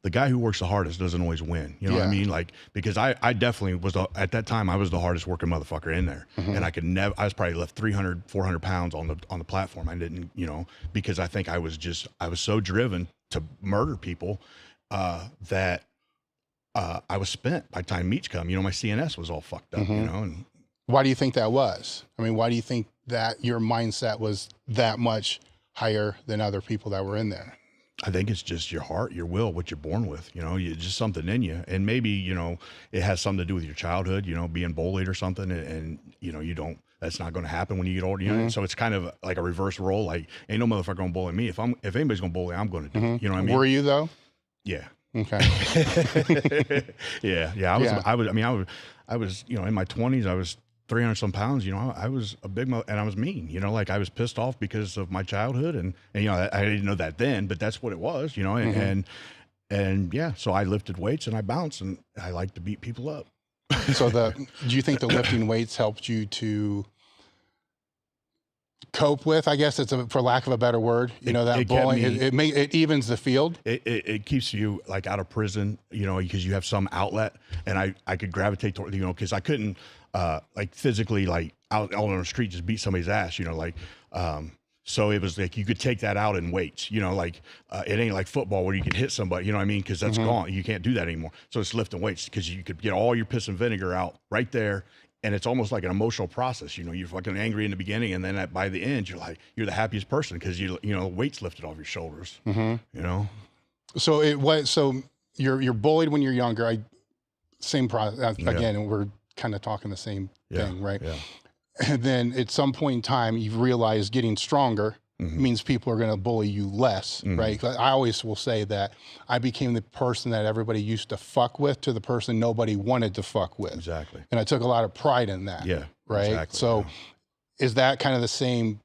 the guy who works the hardest doesn't always win. You know what I mean? Like, because I definitely was, at that time, I was the hardest working motherfucker in there. And I could never, I was probably left 300, 400 pounds on the platform. I didn't, you know, because I think I was so driven to murder people that I was spent by the time meets come. You know, my CNS was all fucked up, you know. And why do you think that was? I mean, why do you think that your mindset was that much higher than other people that were in there? I think it's just your heart, your will, what you're born with, you know, just something in you. And maybe, you know, it has something to do with your childhood, you know, being bullied or something. And you know, that's not going to happen when you get older, you know? So it's kind of like a reverse role. Like, ain't no motherfucker gonna bully me. If anybody's gonna bully, I'm going to do it. You know what I mean? Were you though? Yeah. Okay. Yeah. I was, you know, in my 20s, I was 300 some pounds, you know, I was a big and I was mean, you know, like I was pissed off because of my childhood and you know, I didn't know that then, but that's what it was, you know, and yeah, so I lifted weights and I bounced and I like to beat people up. So do you think the lifting weights helped you to cope with, I guess it's for lack of a better word, you know, that bullying, it evens the field. It keeps you like out of prison, you know, because you have some outlet, and I could gravitate toward, you know, because I couldn't like physically like out on the street just beat somebody's ass, you know, like so it was like you could take that out in weights, you know, like it ain't like football where you can hit somebody, you know what I mean, because that's gone, you can't do that anymore. So it's lifting weights because you could get all your piss and vinegar out right there. And it's almost like an emotional process, you know. You're fucking angry in the beginning, and then by the end, you're the happiest person because you know, weight's lifted off your shoulders. You know. So you're bullied when you're younger. Same process again, and we're kind of talking the same thing, right? Yeah. And then at some point in time, you've realized getting stronger means people are going to bully you less, right? I always will say that I became the person that everybody used to fuck with to the person nobody wanted to fuck with. Exactly. And I took a lot of pride in that. Yeah. Right. Exactly, so is that kind of the same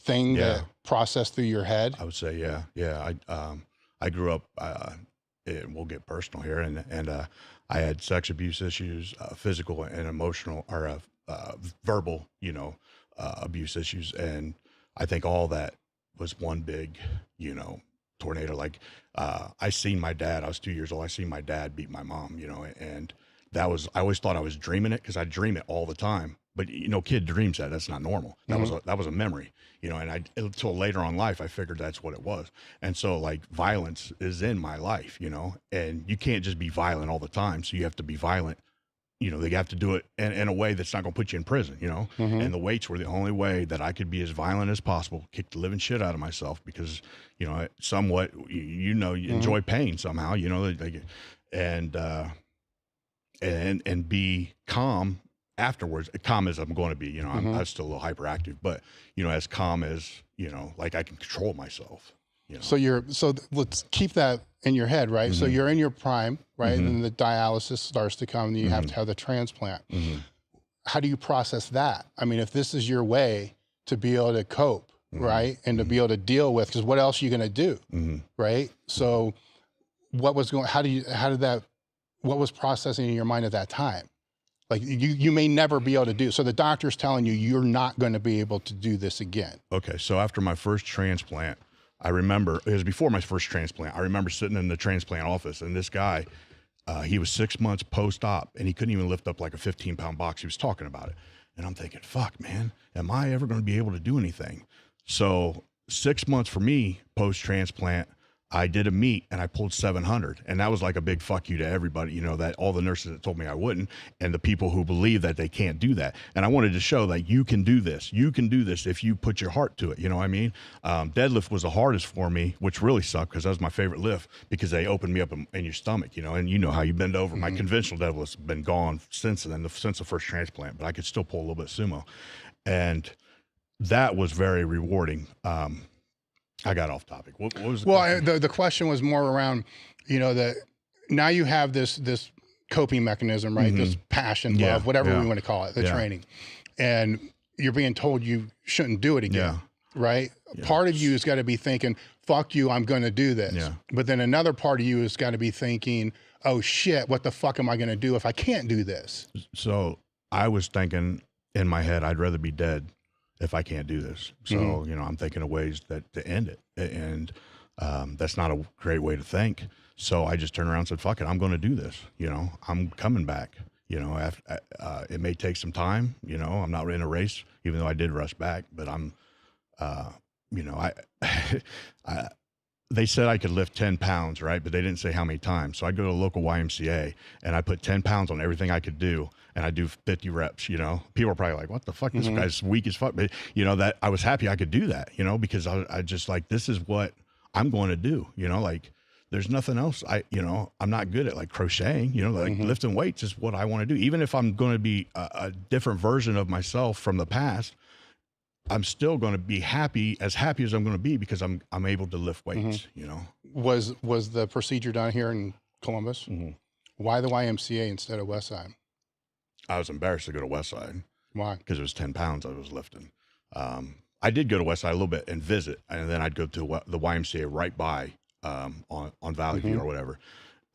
thing that processed through your head? I would say, yeah. Yeah. I grew up, and we'll get personal here, and I had sex abuse issues, physical and emotional, or verbal, you know, abuse issues. And I think all that was one big, you know, tornado. Like, I seen my dad, I was 2 years old. I seen my dad beat my mom, you know, and I always thought I was dreaming it, cause I dream it all the time, but you know, kid dreams that's not normal. That was a memory, you know, and until later on in life, I figured that's what it was. And so like violence is in my life, you know, and you can't just be violent all the time. So you have to be violent. You know, they have to do it in a way that's not going to put you in prison, you know? And the weights were the only way that I could be as violent as possible, kick the living shit out of myself because, you know, somewhat, you know, you enjoy pain somehow, you know, and be calm afterwards, calm as I'm going to be, you know, I'm still a little hyperactive, but, you know, as calm as, you know, like I can control myself. You know? So let's keep that in your head, right? So you're in your prime, right? And then the dialysis starts to come and you have to have the transplant. How do you process that? I mean, if this is your way to be able to cope, right? And to be able to deal with, because what else are you going to do? Right? So what was what was processing in your mind at that time? Like you may never be able to do. So the doctor's telling you, you're not going to be able to do this again. Okay. So after my first transplant, I remember, it was before my first transplant. I remember sitting in the transplant office and this guy, he was 6 months post-op and he couldn't even lift up like a 15-pound box. He was talking about it. And I'm thinking, fuck, man, am I ever going to be able to do anything? So 6 months for me post-transplant, I did a meet and I pulled 700. And that was like a big fuck you to everybody, you know, that all the nurses that told me I wouldn't, and the people who believe that they can't do that. And I wanted to show that you can do this. You can do this if you put your heart to it. You know what I mean? Deadlift was the hardest for me, which really sucked because that was my favorite lift because they opened me up in your stomach, you know, and you know how you bend over. My conventional deadlift's been gone since then, since the first transplant, but I could still pull a little bit of sumo. And that was very rewarding. I got off topic. What was the question was more around, you know, that now you have this coping mechanism, right? This passion, love, whatever we want to call it, the training, and you're being told you shouldn't do it again, right? Part of you has got to be thinking, fuck you, I'm going to do this. But then another part of you has got to be thinking, oh shit, what the fuck am I going to do if I can't do this? So I was thinking in my head, I'd rather be dead if I can't do this. So, you know, I'm thinking of ways to end it. And that's not a great way to think. So I just turned around and said, fuck it, I'm going to do this. You know, I'm coming back. You know, it may take some time. You know, I'm not in a race, even though I did rush back. But I'm, you know, they said I could lift 10 pounds, right? But they didn't say how many times. So I'd go to a local YMCA and I put 10 pounds on everything I could do. And I do 50 reps, you know. People are probably like, what the fuck? This guy's weak as fuck. But, you know, that I was happy I could do that, you know, because I just like, this is what I'm going to do, you know, like there's nothing else. You know, I'm not good at like crocheting, you know, like lifting weights is what I want to do. Even if I'm going to be a different version of myself from the past, I'm still going to be happy as I'm going to be because I'm able to lift weights, you know. Was the procedure done here in Columbus? Why the YMCA instead of Westside? I was embarrassed to go to Westside. Why? Because it was 10 pounds I was lifting. I did go to Westside a little bit and visit, and then I'd go to the YMCA right by on Valley View or whatever.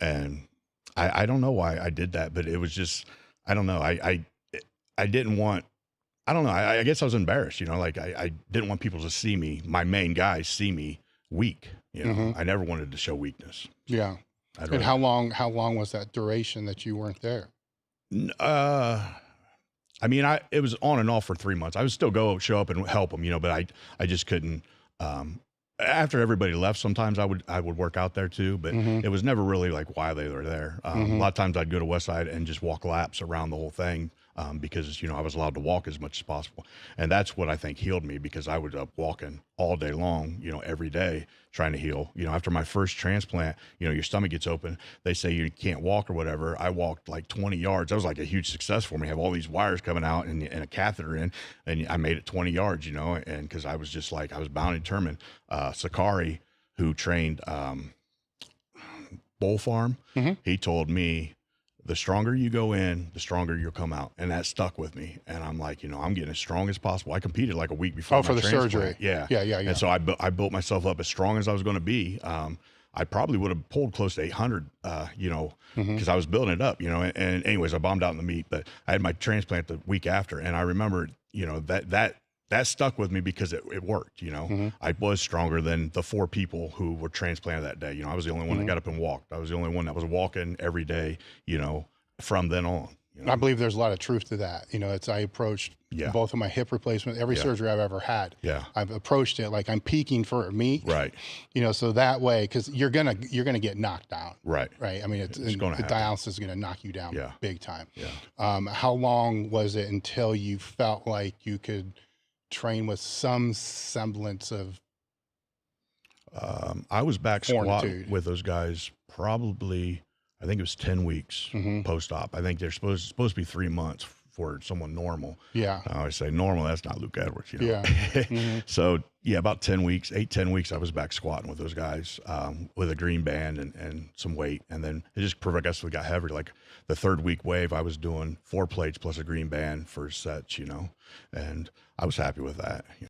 And I don't know why I did that, but it was just, I don't know. I didn't want, I don't know. I guess I was embarrassed, you know, like I didn't want people to see me, my main guys see me weak. You know, I never wanted to show weakness. Yeah. And how long was that duration that you weren't there? I mean, it was on and off for 3 months. I would still show up and help them, you know, but I just couldn't, after everybody left, sometimes I would work out there too, but it was never really like why they were there. A lot of times I'd go to Westside and just walk laps around the whole thing. Because, you know, I was allowed to walk as much as possible. And that's what I think healed me, because I was up walking all day long, you know, every day trying to heal. You know, after my first transplant, you know, your stomach gets open. They say you can't walk or whatever. I walked like 20 yards. That was like a huge success for me. I have all these wires coming out and a catheter in, and I made it 20 yards, you know, and because I was just like, I was bound and determined. Sakari, who trained Bull Farm, he told me, the stronger you go in, the stronger you'll come out. And that stuck with me. And I'm like, you know, I'm getting as strong as possible. I competed like a week before for the transplant. surgery. Yeah. And so I built myself up as strong as I was going to be. I probably would have pulled close to 800, you know, because I was building it up, you know. And anyways, I bombed out in the meet, but I had my transplant the week after. And I remember, you know, that stuck with me because it worked, you know. I was stronger than the 4 people who were transplanted that day. You know, I was the only one that got up and walked. I was the only one that was walking every day, you know, from then on. You know? I believe there's a lot of truth to that. You know, I approached both of my hip replacements, every surgery I've ever had. I've approached it like I'm peaking for a meet. Right. You know, so that way, because you're gonna get knocked down. Right. Right. I mean, the dialysis is gonna knock you down big time. How long was it until you felt like you could train with some semblance of I was back fortitude. squat with those guys probably, I think it was 10 weeks post-op. I think they're supposed to be 3 months for someone normal. I always say normal, that's not Luke Edwards, you know. So about 10 weeks, 10 weeks, I was back squatting with those guys with a green band and some weight. And then it just progressively got heavier. Like the 3rd week wave, I was doing 4 plates plus a green band for sets, you know, and I was happy with that.